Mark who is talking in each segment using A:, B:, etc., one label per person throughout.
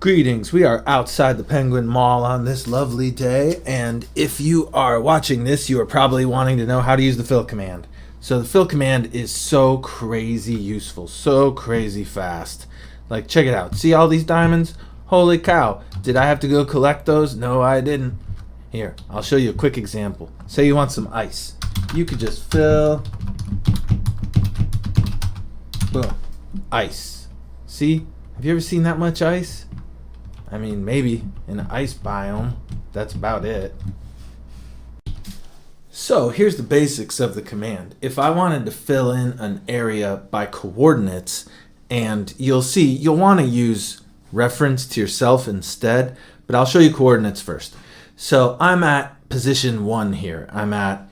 A: Greetings, we are outside the Penguin Mall on this lovely day, and if you are watching this, you are probably wanting to know how to use the fill command. So the fill command is so crazy useful, so crazy fast. Like, check it out. See all these diamonds? Holy cow, did I have to go collect those? No, I didn't. Here, I'll show you a quick example. Say you want some ice. You could just fill, boom, ice. See? Have you ever seen that much ice? I mean, maybe in an ice biome, that's about it. So here's the basics of the command. If I wanted to fill in an area by coordinates, and you'll see, you'll want to use reference to yourself instead, but I'll show you coordinates first. So I'm at position 1 here. I'm at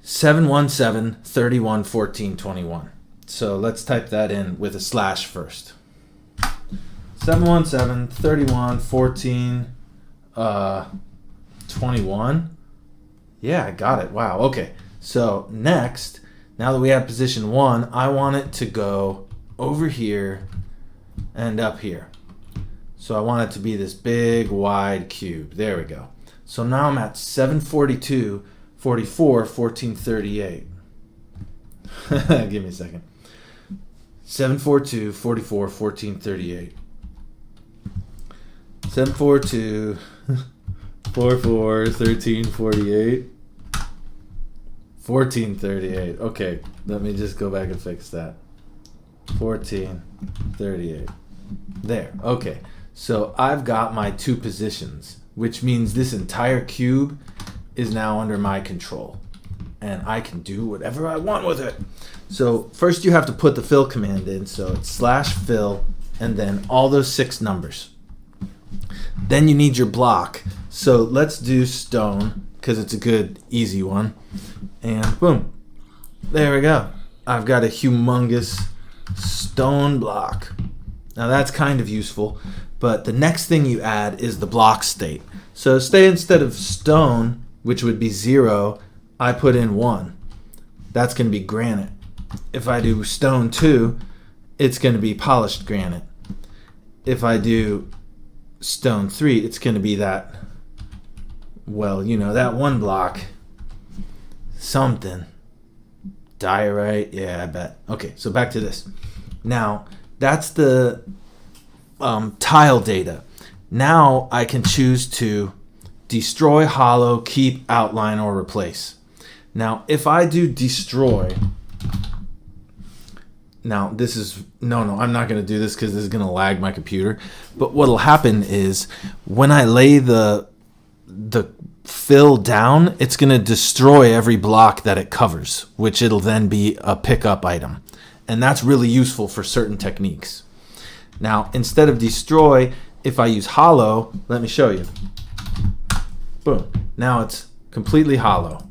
A: 717, 31, 14, 21. So let's type that in with a slash first. 717, 31, 14, 21. Yeah, I got it. Wow, okay. So next, now that we have position 1, I want it to go over here and up here. So I want it to be this big, wide cube. There we go. So now I'm at 742, 44, 14, 38. Give me a second. 742, 44, 14, 38. 742, 44, 13, 48, 14, 38. Okay, let me just go back and fix that. 14, 38. There, okay. So I've got my 2 positions, which means this entire cube is now under my control. And I can do whatever I want with it. So first you have to put the fill command in. So it's slash fill and then all those 6 numbers. Then you need your block. So let's do stone because it's a good, easy one. And boom, there we go. I've got a humongous stone block. Now that's kind of useful, but the next thing you add is the block state. So say instead of stone, which would be 0, I put in 1. That's going to be granite. If I do stone 2, it's going to be polished granite. If I do stone 3, it's going to be that, well, you know, that 1 block something. Diorite, yeah, I bet. Okay, so back to this. Now that's the tile data. Now I can choose to destroy, hollow, keep, outline, or replace. Now if I do destroy, now this is, no, I'm not going to do this because this is going to lag my computer. But what'll happen is when I lay the fill down, it's going to destroy every block that it covers, which it'll then be a pickup item. And that's really useful for certain techniques. Now, instead of destroy, if I use hollow, let me show you. Boom. Now it's completely hollow.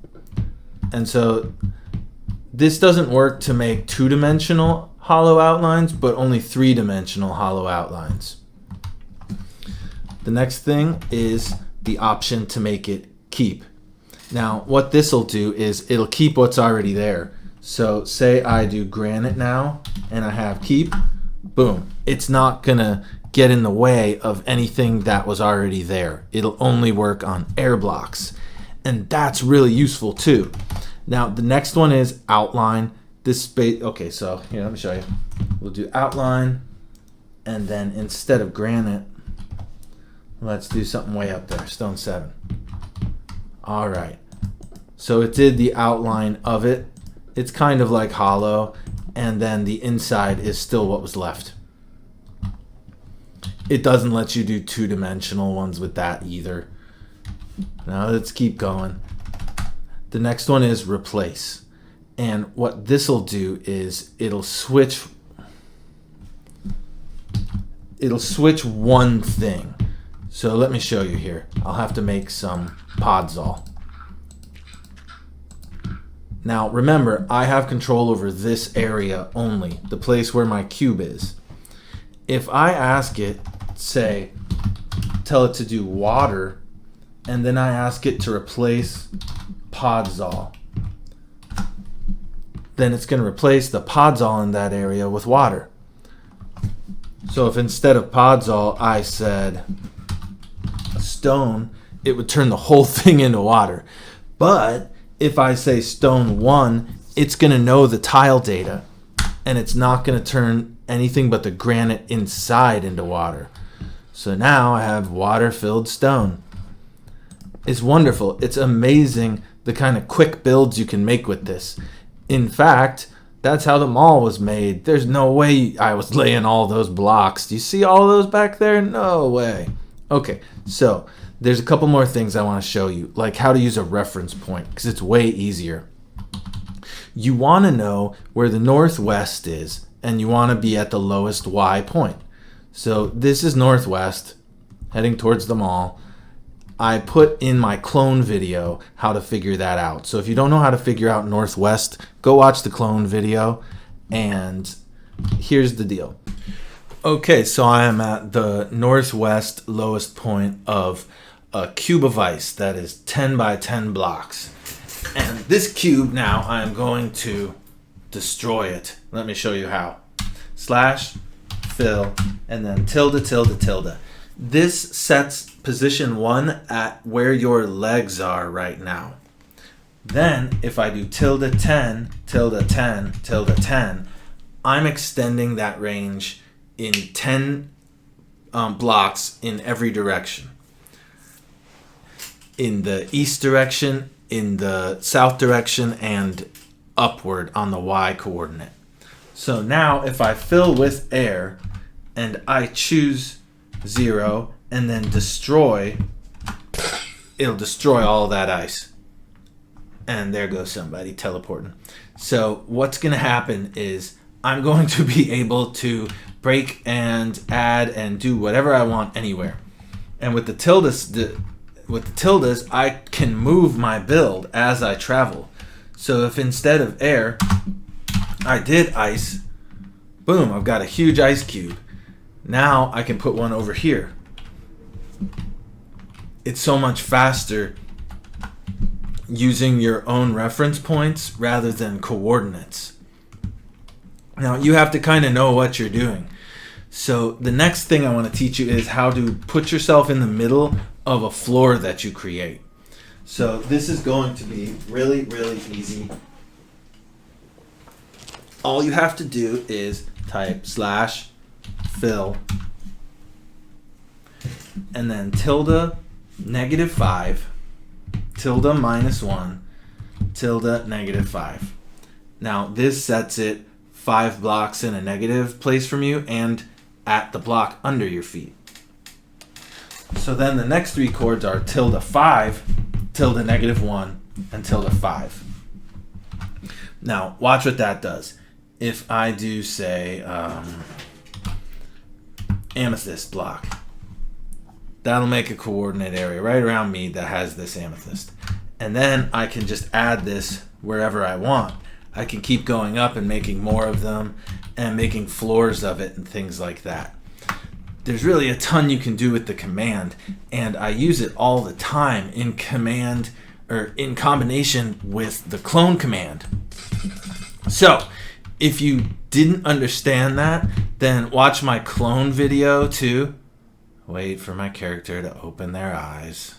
A: And so this doesn't work to make 2-dimensional hollow outlines, but only 3-dimensional hollow outlines. The next thing is the option to make it keep. Now, what this will do is it'll keep what's already there. So say I do granite now and I have keep, boom. It's not gonna get in the way of anything that was already there. It'll only work on air blocks. And that's really useful too. Now, the next one is outline. This space, okay, so here, let me show you. We'll do outline, and then instead of granite, let's do something way up there, stone 7. All right, so it did the outline of it. It's kind of like hollow, and then the inside is still what was left. It doesn't let you do 2-dimensional ones with that either. Now let's keep going. The next one is replace. And what this will do is it'll switch one thing. So let me show you here. I'll have to make some podzol. Now remember, I have control over this area only, the place where my cube is. If I ask it, say, tell it to do water, and then I ask it to replace podzol, then it's going to replace the podzol in that area with water. So if instead of Podzol I said stone, it would turn the whole thing into water. But if I say stone 1, it's going to know the tile data, and it's not going to turn anything but the granite inside into water. So now I have water-filled stone. It's wonderful. It's amazing the kind of quick builds you can make with this. In fact, that's how the mall was made. There's no way I was laying all those blocks. Do you see all those back there? No way. Okay, so there's a couple more things I want to show you, like how to use a reference point, because it's way easier. You want to know where the northwest is, and you want to be at the lowest Y point. So this is northwest, heading towards the mall. I put in my clone video how to figure that out. So if you don't know how to figure out northwest, go watch the clone video. And here's the deal. Okay, so I am at the northwest lowest point of a cube of ice that is 10 by 10 blocks. And this cube now, I am going to destroy it. Let me show you how. Slash, fill, and then tilde, tilde, tilde. This sets position 1 at where your legs are right now. Then if I do tilde 10, tilde 10, tilde 10, I'm extending that range in 10 blocks in every direction. In the east direction, in the south direction, and upward on the Y coordinate. So now if I fill with air and I choose 0 and then destroy, it'll destroy all of that ice. And there goes somebody teleporting. So what's going to happen is I'm going to be able to break and add and do whatever I want anywhere. And with the tildes, I can move my build as I travel. So if instead of air, I did ice, boom, I've got a huge ice cube. Now I can put one over here. It's so much faster using your own reference points rather than coordinates. Now you have to kind of know what you're doing. So the next thing I want to teach you is how to put yourself in the middle of a floor that you create. So this is going to be really, really easy. All you have to do is type slash fill and then tilde -5 tilde -1 tilde -5. Now this sets it 5 blocks in a negative place from you and at the block under your feet. So then the next 3 chords are tilde 5, tilde -1, and tilde 5. Now watch what that does. If I do say amethyst block, that'll make a coordinate area right around me that has this amethyst. And then I can just add this wherever I want. I can keep going up and making more of them and making floors of it and things like that. There's really a ton you can do with the command, and I use it all the time in command or in combination with the clone command. So if you didn't understand that, then watch my clone video too. Wait for my character to open their eyes.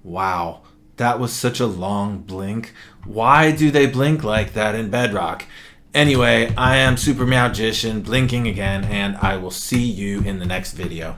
A: Wow, that was such a long blink. Why do they blink like that in Bedrock? Anyway, I am Super Meowgician blinking again, and I will see you in the next video.